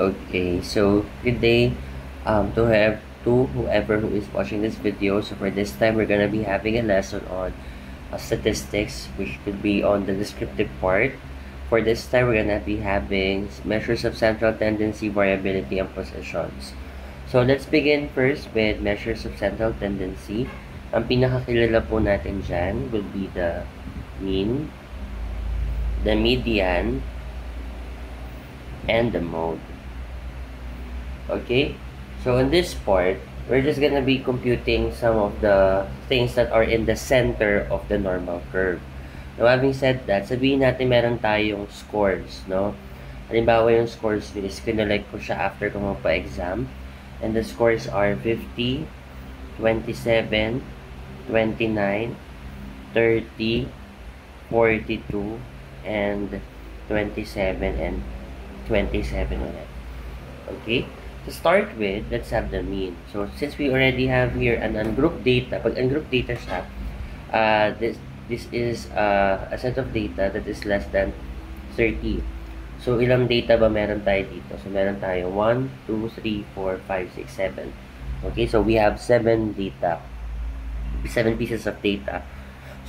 Okay, so good day to whoever who is watching this video. So for this time, we're gonna be having a lesson on statistics, which could be on the descriptive part. For this time, we're gonna be having measures of central tendency, variability, and positions. So let's begin first with measures of central tendency. Ang pinakakilala po natin dyan will be the mean, the median, and the mode. Okay, so in this part, we're just gonna be computing some of the things that are in the center of the normal curve. Now, having said that, sabihin natin meron tayong scores, no? Halimbawa yung scores nyo is kinolect ko siya after ko magpa-exam. And the scores are 50, 27, 29, 30, 42, and 27, and 27 ulit. Okay? To start with, let's have the mean. So, since we already have here an ungrouped data, pag ungrouped data siya, this is a set of data that is less than 30. So, ilang data ba meron tayo dito? So, meron tayo 1, 2, 3, 4, 5, 6, 7. Okay, so we have 7 data. 7 pieces of data.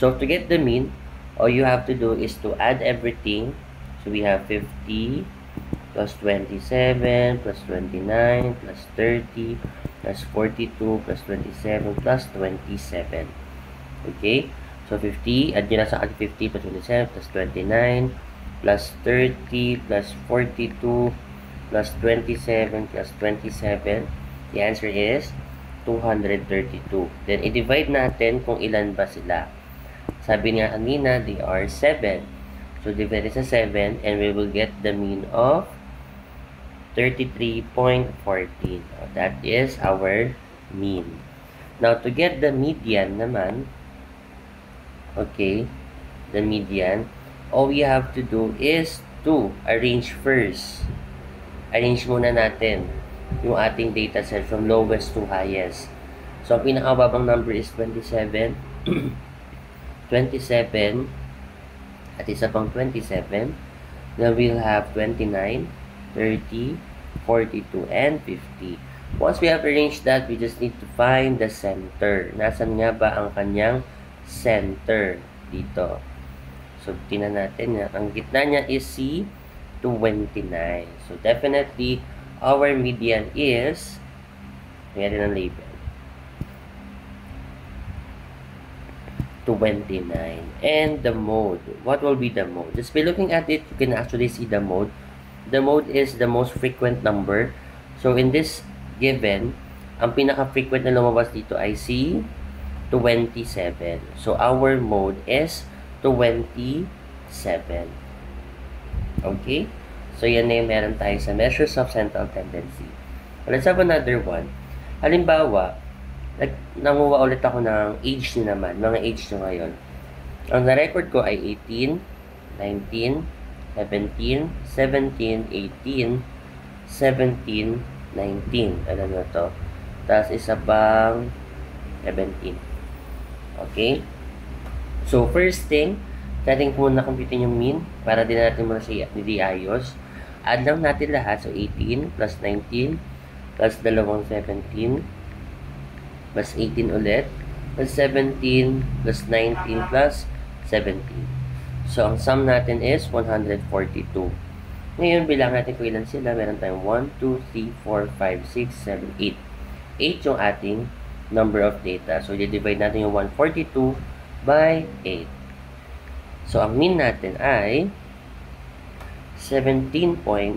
So, to get the mean, all you have to do is to add everything. So, we have 50, plus 27, plus 29, plus 30, plus 42, plus 27, plus 27. Okay? So, 50, add nyo na sa akin 50 plus 27, plus 29, plus 30, plus 42, plus 27, plus 27. The answer is 232. Then, i-divide natin kung ilan ba sila. Sabi nga kanina, they are 7. So, divide it sa 7, and we will get the mean of 33.14. That is our mean. Now, to get the median naman, okay, the median, all we have to do is to arrange first. Arrange muna natin yung ating data set from lowest to highest. So, ang pinakababang number is 27. 27, at isa pang 27. Then, we'll have 29, 30, 42, and 50. Once we have arranged that, we just need to find the center. Nasaan nga ba ang kanyang center dito? So, tingnan natin nga. Ang gitna niya is C, 29. So, definitely, our median is, tingnan ang label, 29. And the mode. What will be the mode? Just by looking at it, you can actually see the mode. The mode is the most frequent number. So, in this given, ang pinaka-frequent na lumabas dito ay C, 27. So, our mode is 27. Okay? So, yan na yung meron tayo sa measures of central tendency. Let's have another one. Halimbawa, nanguha ulit ako ng age nyo naman, mga age nyo ngayon. Ang na-record ko ay 18, 19, 17, 17, 18, 17, 19. Ano na to? Tapos isa pang 17. Okay? So, first thing, natin muna computin yung mean para din natin muna siya ayos. Add lang natin lahat. So, 18 plus 19 plus dalawang 17 plus 18 ulit plus 17 plus 19 plus 17. So, ang sum natin is 142. Ngayon, bilang natin kung ilan sila. Meron tayong 1, 2, 3, 4, 5, 6, 7, 8. 8 yung ating number of data. So, i-divide natin yung 142 by 8. So, ang mean natin ay 17.75.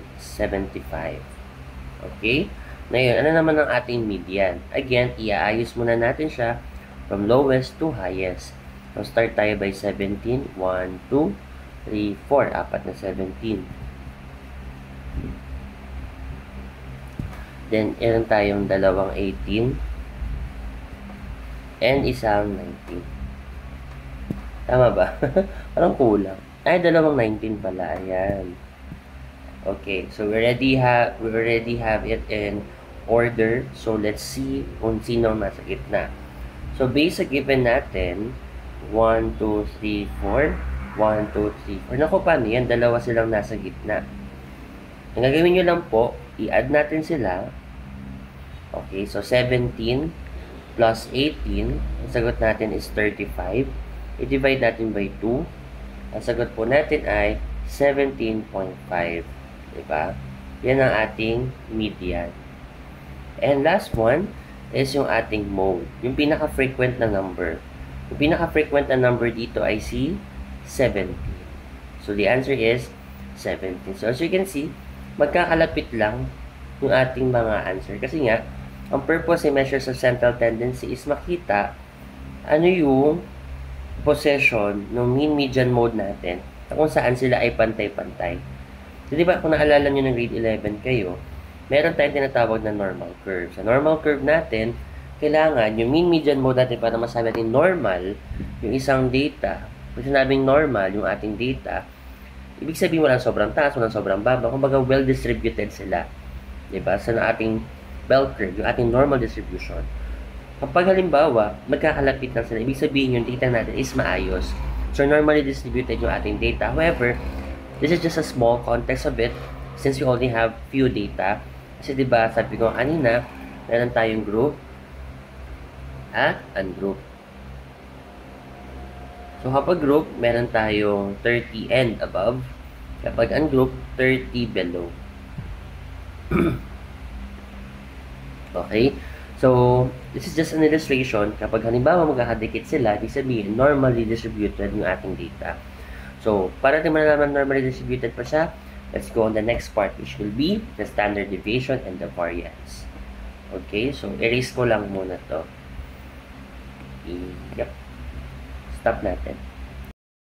Okay? Ngayon, ano naman ang ating median? Again, iaayos muna natin siya from lowest to highest. So, start tayo by 17. 1, 2, 3, 4. Apat na 17. Then, meron tayong dalawang 18. And isang 19. Tama ba? Parang kulang. Ay, dalawang 19 pala. Ayan. Okay, so we already have it in order. So let's see kung sino nasa gitna. So base sa given natin, 1, 2, 3, 4. 1, 2, 3, 4. Naku, paano yan? Dalawa silang nasa gitna. Ang gagawin nyo lang po, i-add natin sila. Okay, so 17 plus 18, ang sagot natin is 35. I-divide natin by 2. Ang sagot po natin ay 17.5. Diba? Yan ang ating median. And last one is yung ating mode. Yung pinaka-frequent na number. Yung pinaka-frequent na number dito ay si 17. So, the answer is 17. So, as you can see, magkakalapit lang yung ating mga answer. Kasi nga, ang purpose ay measures of central tendency is makita ano yung possession ng mean median mode natin kung saan sila ay pantay-pantay. So, di ba, kung naalala nyo ng grade 11 kayo, meron tayong tinatawag na normal curve. Sa normal curve natin, kailangan yung mean median mode natin para masabi natin normal yung isang data. Kung sinabing normal yung ating data, ibig sabihin walang sobrang taas, walang sobrang baba. Kumbaga, well-distributed sila. Diba? Sa ating bell curve, yung ating normal distribution. Kapag halimbawa, magkakalapit lang sila, ibig sabihin yung data natin is maayos. So, normally distributed yung ating data. However, this is just a small context of it since we only have few data. Kasi diba, sabi ko kanina, meron tayong group at ungroup. So, kapag group, meron tayong 30 and above. Kapag ungroup, 30 below. Okay? So, this is just an illustration. Kapag halimbawa magkakadikit sila, ibig sabihin, normally distributed yung ating data. So, para naman naman normally distributed pa siya, let's go on the next part, which will be the standard deviation and the variance. Okay? So, erase ko lang muna to. Yep. Stop natin.